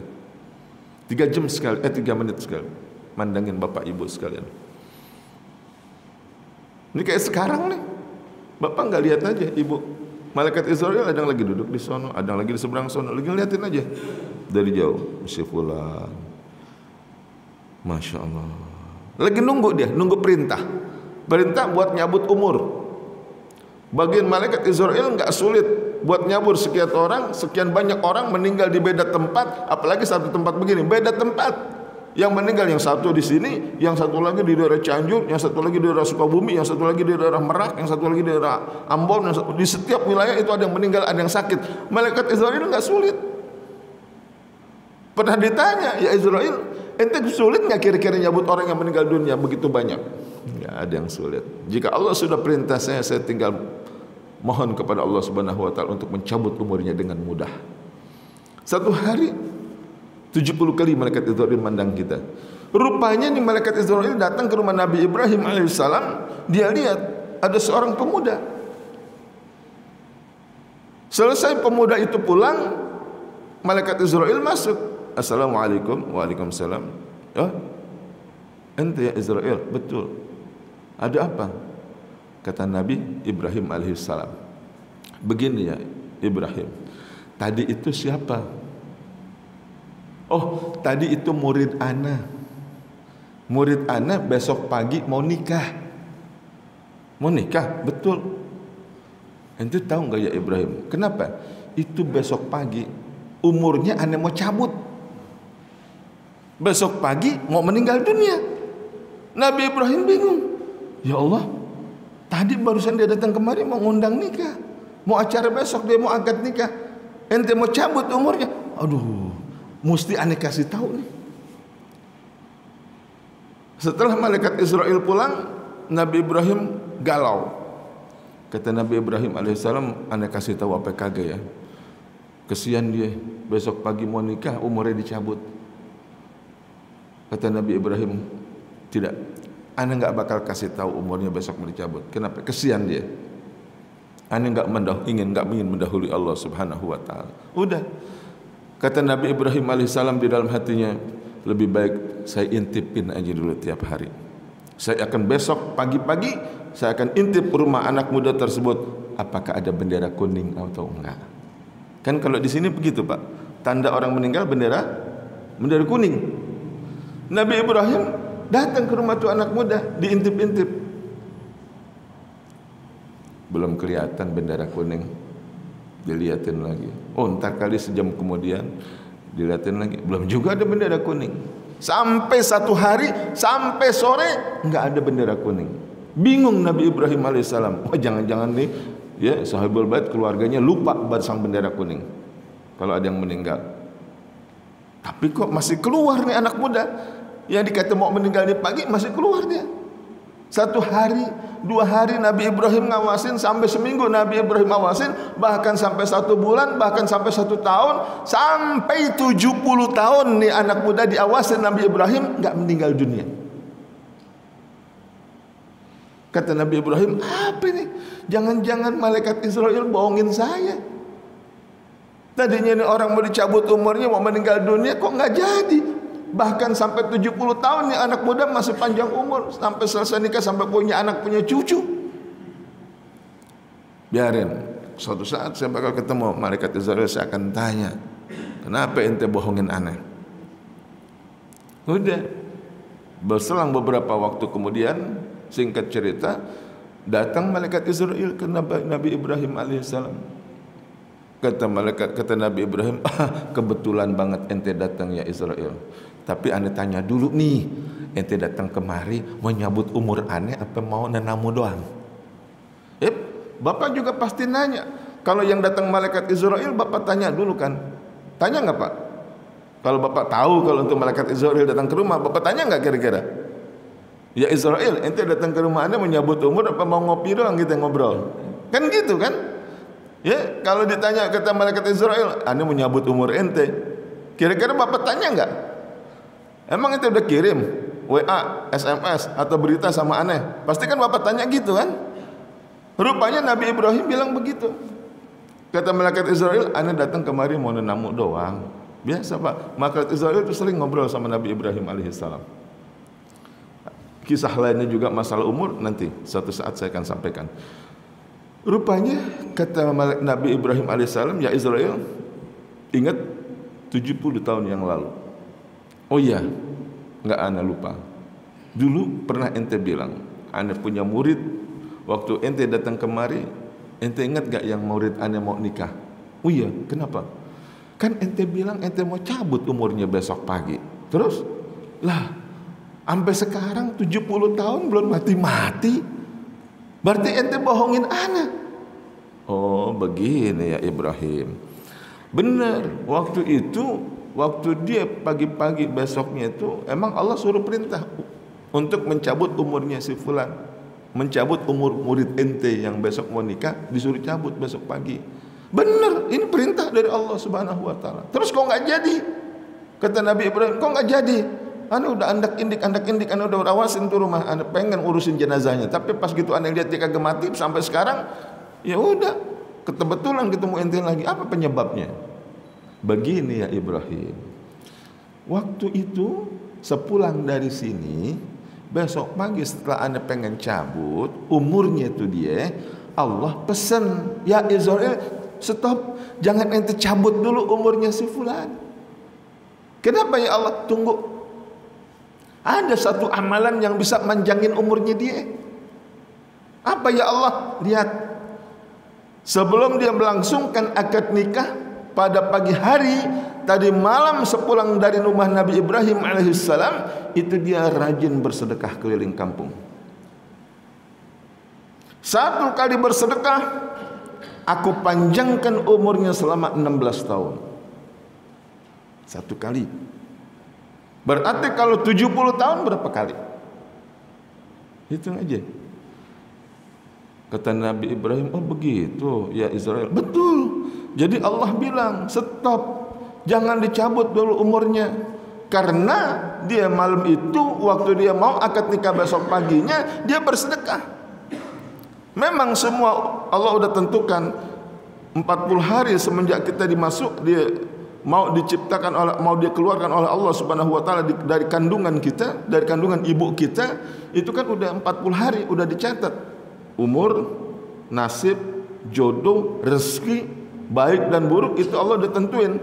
[SPEAKER 1] 3 jam sekali, 3 menit sekali. Mandangin bapak ibu sekalian. Ini kayak sekarang nih. Bapak enggak lihat aja ibu. Malaikat Israel ada yang lagi duduk di sono, ada yang lagi di seberang sono, lagi liatin aja dari jauh. Si fulan, Masya Allah, lagi nunggu dia, nunggu perintah buat nyabut umur. Bagian malaikat Israel nggak sulit buat nyabur sekian banyak orang meninggal di beda tempat, apalagi satu tempat begini, beda tempat. Yang meninggal yang satu di sini, yang satu lagi di daerah Cianjur, yang satu lagi di daerah Sukabumi, yang satu lagi di daerah Merak, yang satu lagi di daerah Ambon, di setiap wilayah itu ada yang meninggal, ada yang sakit. Malaikat Israel nggak sulit. Pernah ditanya, ya Israel, ente sulit nggak kira-kira nyabut orang yang meninggal dunia begitu banyak? Nggak ada yang sulit. Jika Allah sudah perintah saya tinggal mohon kepada Allah Subhanahu Wa Taala untuk mencabut umurnya dengan mudah. Satu hari 70 kali malaikat Israel mandang kita. Rupanya nih malaikat Israel datang ke rumah Nabi Ibrahim alaihissalam. Dia lihat ada seorang pemuda. Selesai pemuda itu pulang, malaikat Israel masuk. Assalamualaikum. Waalaikumsalam. Oh, ente ya Israel? Betul. Ada apa? Kata Nabi Ibrahim alaihissalam, begini ya Ibrahim, tadi itu siapa? Oh, tadi itu murid ana. Murid ana besok pagi mau nikah. Mau nikah? Betul. Ente tahu enggak ya Ibrahim? Kenapa? Itu besok pagi umurnya ana mau cabut. Besok pagi mau meninggal dunia. Nabi Ibrahim bingung. Ya Allah, tadi barusan dia datang kemari mau ngundang nikah. Mau acara besok dia mau angkat nikah. Ente mau cabut umurnya. Aduh, mesti aneh kasih tahu nih. Setelah malaikat Israel pulang, Nabi Ibrahim galau. Kata Nabi Ibrahim alaihissalam, aneh kasih tahu apa kagak ya? Kesian dia, besok pagi mau nikah, umurnya dicabut. Kata Nabi Ibrahim, tidak, aneh nggak bakal kasih tahu umurnya besok mau dicabut. Kenapa? Kesian dia. Aneh nggak ingin mendahului Allah Subhanahu Wa Taala. Udah. Kata Nabi Ibrahim alaihissalam di dalam hatinya, lebih baik saya intipin aja dulu tiap hari. Saya akan besok pagi-pagi saya akan intip rumah anak muda tersebut, apakah ada bendera kuning atau enggak. Kan kalau di sini begitu Pak, tanda orang meninggal bendera kuning. Nabi Ibrahim datang ke rumah tuh anak muda, diintip-intip, belum kelihatan bendera kuning. Dilihatin lagi. Oh, entar kali sejam kemudian dilihatin lagi, belum juga ada bendera kuning. Sampai satu hari, sampai sore enggak ada bendera kuning. Bingung Nabi Ibrahim alaihissalam. Oh, jangan-jangan nih ya sahabat bait keluarganya lupa pasang bendera kuning kalau ada yang meninggal. Tapi kok masih keluar nih anak muda yang dikata mau meninggal di pagi, masih keluar dia. 1 hari, 2 hari Nabi Ibrahim ngawasin, sampai seminggu Nabi Ibrahim ngawasin, bahkan sampai 1 bulan, bahkan sampai 1 tahun, sampai 70 tahun nih anak muda diawasin Nabi Ibrahim, nggak meninggal dunia. Kata Nabi Ibrahim, apa ini? Jangan-jangan malaikat Israel bohongin saya. Tadinya ini orang mau dicabut umurnya, mau meninggal dunia, kok nggak jadi? Bahkan sampai 70 tahun nih anak muda masih panjang umur, sampai selesai nikah, sampai punya anak, punya cucu. Biarin, suatu saat saya bakal ketemu malaikat Israel, saya akan tanya, kenapa ente bohongin aneh? Udah. Berselang beberapa waktu kemudian, singkat cerita, datang malaikat Israel ke Nabi Ibrahim alaihissalam. Kata malaikat, kata Nabi Ibrahim, kebetulan banget ente datang ya Israel. Tapi ane tanya dulu nih, ente datang kemari mau nyabut umur ane apa mau nanamu doang? Bapak juga pasti nanya. Kalau yang datang malaikat Israel, Bapak tanya dulu kan? Tanya nggak Pak? Kalau Bapak tahu kalau untuk malaikat Israel datang ke rumah, Bapak tanya nggak kira-kira? Ya Israel, ente datang ke rumah ane menyabut umur apa mau ngopi doang kita ngobrol? Kan gitu kan? Ya, kalau ditanya kata malaikat Israel, ane menyabut umur ente. Kira-kira Bapak tanya nggak? Emang ente udah kirim WA, SMS atau berita sama ane? Pasti kan Bapak tanya gitu kan? Rupanya Nabi Ibrahim bilang begitu. Kata malaikat Israel, ane datang kemari mau nenamu doang. Biasa Pak, malaikat Israel itu sering ngobrol sama Nabi Ibrahim alaihissalam. Kisah lainnya juga masalah umur nanti suatu saat saya akan sampaikan. Rupanya kata Nabi Ibrahim alaihissalam, ya Israel, ingat 70 tahun yang lalu. Oh iya, nggak ane lupa. Dulu pernah ente bilang, ane punya murid. Waktu ente datang kemari, ente ingat gak yang murid ane mau nikah? Oh iya, kenapa? Kan ente bilang ente mau cabut umurnya besok pagi. Terus? Lah, sampai sekarang 70 tahun belum mati-mati. Berarti ente bohongin ane. Oh begini ya Ibrahim. Benar, waktu itu, waktu dia pagi-pagi besoknya itu, emang Allah suruh perintah untuk mencabut umurnya si fulan, mencabut umur murid ente yang besok mau nikah, disuruh cabut besok pagi. Benar, ini perintah dari Allah Subhanahu Wa Taala. Terus kok nggak jadi? Kata Nabi Ibrahim, kok nggak jadi? Ane udah andak indik, ane udah awasin tuh rumah, ane pengen urusin jenazahnya, tapi pas gitu ane lihat dia kagak mati sampai sekarang, ya udah, kebetulan ketemu ente lagi. Apa penyebabnya? Begini ya Ibrahim. Waktu itu sepulang dari sini, besok pagi setelah ane pengen cabut umurnya itu dia, Allah pesan, ya Israel, stop, jangan ente cabut dulu umurnya si fulan. Kenapa ya Allah? Tunggu. Ada satu amalan yang bisa manjangin umurnya dia. Apa ya Allah? Lihat. Sebelum dia melangsungkan akad nikah pada pagi hari, tadi malam sepulang dari rumah Nabi Ibrahim alaihissalam, itu dia rajin bersedekah keliling kampung. Satu kali bersedekah, aku panjangkan umurnya selama 16 tahun. Satu kali. Berarti kalau 70 tahun berapa kali? Hitung aja. Kata Nabi Ibrahim, oh begitu ya Israel. Betul. Jadi Allah bilang, stop, jangan dicabut dulu umurnya. Karena dia malam itu, waktu dia mau akad nikah besok paginya, dia bersedekah. Memang semua Allah udah tentukan 40 hari semenjak kita dimasuk, dia mau diciptakan oleh, mau dia keluarkan oleh Allah Subhanahu Wa Taala dari kandungan kita, dari kandungan ibu kita, itu kan udah 40 hari udah dicatat. Umur, nasib, jodoh, rezeki, baik dan buruk itu Allah udah tentuin.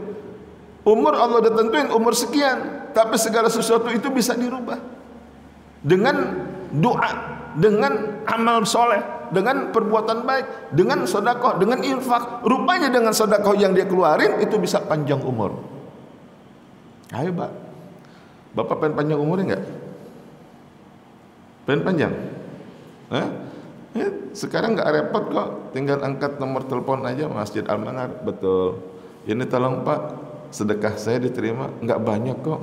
[SPEAKER 1] Umur Allah udah tentuin umur sekian, tapi segala sesuatu itu bisa dirubah dengan doa, dengan amal soleh, dengan perbuatan baik, dengan sedekah, dengan infak. Rupanya dengan sedekah yang dia keluarin itu bisa panjang umur. Ayo Pak, Bapak pengen panjang umurnya enggak? Pengen panjang? Sekarang enggak repot kok, tinggal angkat nomor telepon aja Masjid Al-Manar. Betul. Ini tolong Pak, sedekah saya diterima. Enggak banyak kok,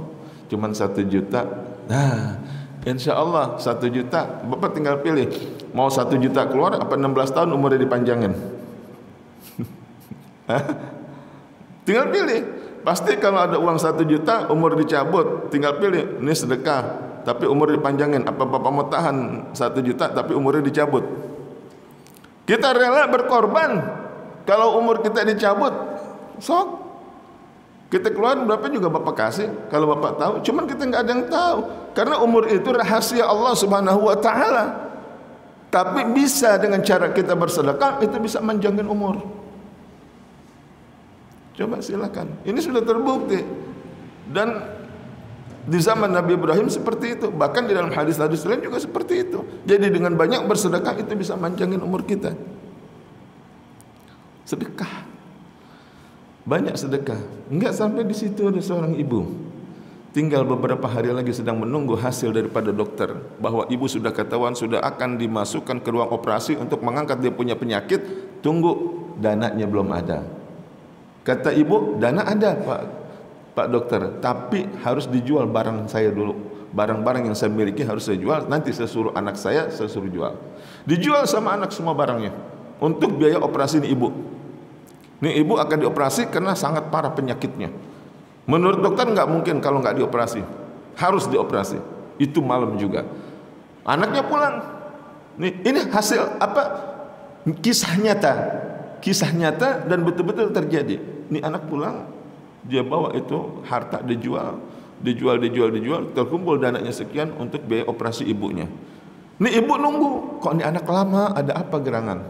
[SPEAKER 1] cuman 1 juta. Nah, insya Allah 1 juta, Bapak tinggal pilih mau 1 juta keluar apa 16 tahun umurnya dipanjangin. Tinggal pilih. Pasti kalau ada uang 1 juta umur dicabut, tinggal pilih, ini sedekah tapi umur dipanjangin, apa Bapak mau tahan 1 juta tapi umurnya dicabut? Kita rela berkorban kalau umur kita dicabut. Sok kita keluar berapa juga Bapak kasih kalau Bapak tahu. Cuman kita nggak ada yang tahu karena umur itu rahasia Allah Subhanahu Wa Taala. Tapi bisa dengan cara kita bersedekah itu bisa manjangin umur. Coba silakan. Ini sudah terbukti. Dan di zaman Nabi Ibrahim seperti itu. Bahkan di dalam hadis-hadis lain juga seperti itu. Jadi dengan banyak bersedekah itu bisa manjangin umur kita. Sedekah. banyak sedekah. Enggak sampai di situ, ada seorang ibu tinggal beberapa hari lagi sedang menunggu hasil daripada dokter bahwa ibu sudah ketahuan sudah akan dimasukkan ke ruang operasi untuk mengangkat dia punya penyakit. Tunggu, dananya belum ada. Kata ibu, dana ada Pak dokter, tapi harus dijual barang saya dulu. Barang-barang yang saya miliki harus saya jual. Nanti saya suruh anak saya suruh jual. Dijual sama anak semua barangnya untuk biaya operasi ini ibu. Ini ibu akan dioperasi karena sangat parah penyakitnya. Menurut dokter nggak mungkin kalau nggak dioperasi, harus dioperasi. Itu malam juga. Anaknya pulang. Ini hasil apa? Kisah nyata dan betul-betul terjadi. Ini anak pulang, dia bawa itu harta dijual, terkumpul dananya sekian untuk biaya operasi ibunya. Ini ibu nunggu, kok ini anak lama, ada apa gerangan?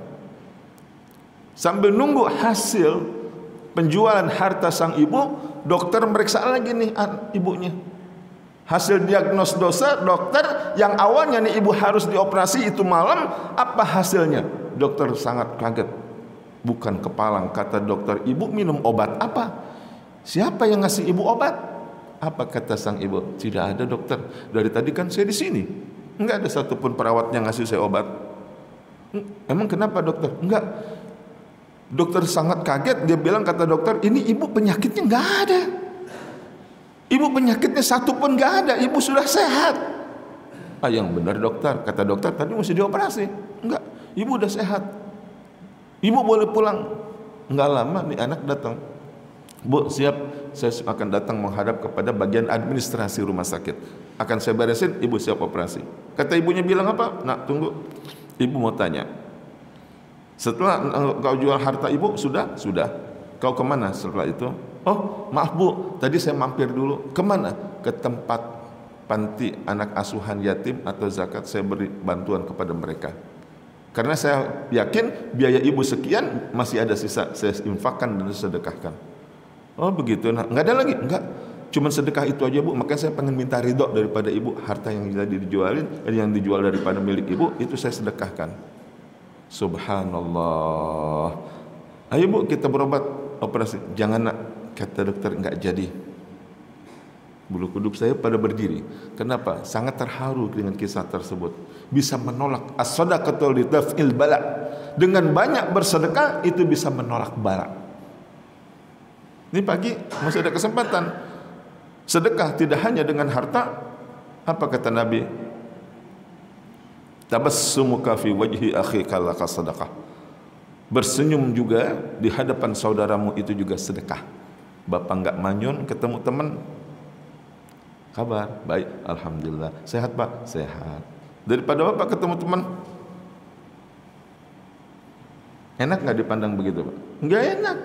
[SPEAKER 1] Sambil nunggu hasil penjualan harta sang ibu, dokter meriksa lagi nih ibunya. Hasil diagnos dosa, dokter yang awalnya nih ibu harus dioperasi itu malam, apa hasilnya? Dokter sangat kaget. Bukan kepalang, kata dokter, ibu minum obat apa? Siapa yang ngasih ibu obat? Apa kata sang ibu? Tidak ada dokter, dari tadi kan saya di sini, enggak ada satupun perawat yang ngasih saya obat. Emang kenapa dokter? Enggak. Dokter sangat kaget, dia bilang, kata dokter, ini ibu penyakitnya enggak ada. Ibu penyakitnya satu pun enggak ada, ibu sudah sehat. Yang benar dokter, kata dokter, tadi mesti dioperasi. Enggak, ibu udah sehat. Ibu boleh pulang. Enggak lama nih anak datang. Bu, siap, saya akan datang menghadap kepada bagian administrasi rumah sakit. Akan saya beresin, ibu siap operasi. Kata ibunya bilang apa? Nak, tunggu. Ibu mau tanya. Setelah kau jual harta ibu, sudah? Sudah. Kau kemana setelah itu? Oh, maaf bu, tadi saya mampir dulu. Kemana? Ke tempat panti anak asuhan yatim atau zakat, saya beri bantuan kepada mereka. Karena saya yakin biaya ibu sekian masih ada sisa, saya infakkan dan sedekahkan. Oh begitu, nah nggak ada lagi? Enggak, cuma sedekah itu aja bu. Makanya saya pengen minta ridho daripada ibu, harta yang jadi dijualin, yang dijual daripada milik ibu itu saya sedekahkan. Subhanallah. Ayo bu, kita berobat, operasi. Jangan nak, kata dokter, enggak jadi. Bulu kuduk saya pada berdiri. Kenapa? Sangat terharu dengan kisah tersebut. Bisa menolak as-sadaqatu lidaf'il bala. Dengan banyak bersedekah itu bisa menolak bala. Ini pagi masih ada kesempatan. Sedekah tidak hanya dengan harta. Apa kata Nabi? Tabassumuka fi wajhi akhika laka sedekah. Bersenyum juga di hadapan saudaramu itu juga sedekah. Bapak enggak manyun ketemu teman, kabar baik, alhamdulillah. Sehat pak? Sehat. Daripada bapak ketemu teman, enak nggak dipandang begitu pak? Nggak enak.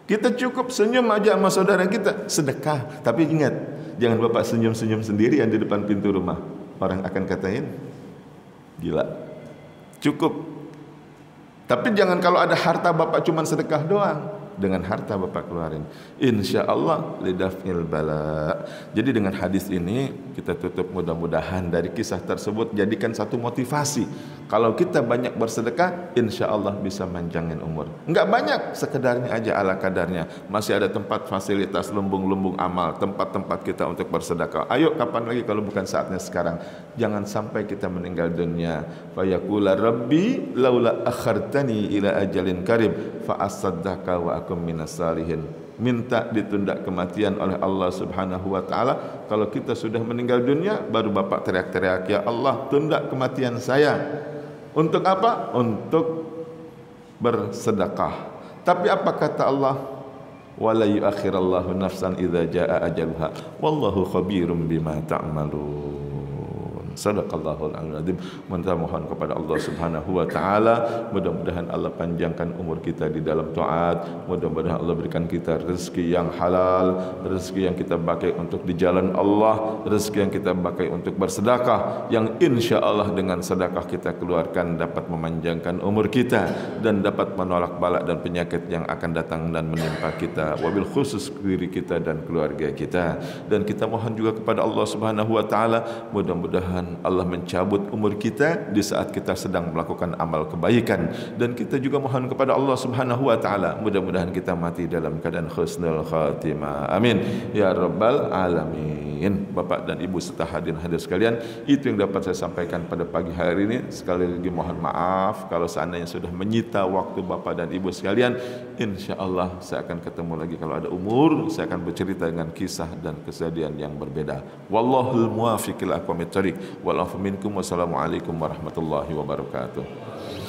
[SPEAKER 1] Kita cukup senyum aja sama saudara kita, sedekah. Tapi ingat, jangan bapak senyum-senyum sendirian di depan pintu rumah. Orang akan katain gila. Cukup. Tapi jangan kalau ada harta bapak cuma sedekah doang. Dengan harta bapak keluarin, insya Allah lidaf'il bala. Jadi dengan hadis ini kita tutup, mudah-mudahan dari kisah tersebut jadikan satu motivasi. Kalau kita banyak bersedekah, insya Allah bisa manjangin umur. Enggak banyak, sekedarnya aja ala kadarnya. Masih ada tempat fasilitas lumbung-lumbung amal, tempat-tempat kita untuk bersedekah. Ayo, kapan lagi kalau bukan saatnya sekarang? Jangan sampai kita meninggal dunia. Fayaqula Rabbi laula akhartani ila ajalin karib fa asaddaqa wa akum minas salihin. Minta ditunda kematian oleh Allah Subhanahu wa taala. Kalau kita sudah meninggal dunia, baru bapak teriak-teriak, ya Allah, tunda kematian saya. Untuk apa? Untuk bersedekah. Tapi apa kata Allah? Wala yuakhirallahu nafsan idza jaa ajaluha wallahu khabirum bima ta'malun. Sadaqallahul azim. Mohon kepada Allah Subhanahu wa taala, mudah-mudahan Allah panjangkan umur kita di dalam taat, mudah-mudahan Allah berikan kita rezeki yang halal, rezeki yang kita pakai untuk di jalan Allah, rezeki yang kita pakai untuk bersedekah, yang insya Allah dengan sedekah kita keluarkan dapat memanjangkan umur kita dan dapat menolak bala dan penyakit yang akan datang dan menimpa kita, wabil khusus diri kita dan keluarga kita. Dan kita mohon juga kepada Allah Subhanahu wa taala, mudah-mudahan mudah-mudahan Allah mencabut umur kita di saat kita sedang melakukan amal kebaikan, dan kita juga mohon kepada Allah Subhanahu wa taala mudah-mudahan kita mati dalam keadaan husnul khatimah. Amin ya rabbal alamin. Bapak dan Ibu serta hadirin-hadirin sekalian, itu yang dapat saya sampaikan pada pagi hari ini. Sekali lagi mohon maaf kalau seandainya sudah menyita waktu Bapak dan Ibu sekalian. Insyaallah saya akan ketemu lagi kalau ada umur, saya akan bercerita dengan kisah dan kejadian yang berbeda. Wallahul muwaffiq ila aqwamit thoriq. Wal afu minkum. Wassalamualaikum warahmatullahi wabarakatuh.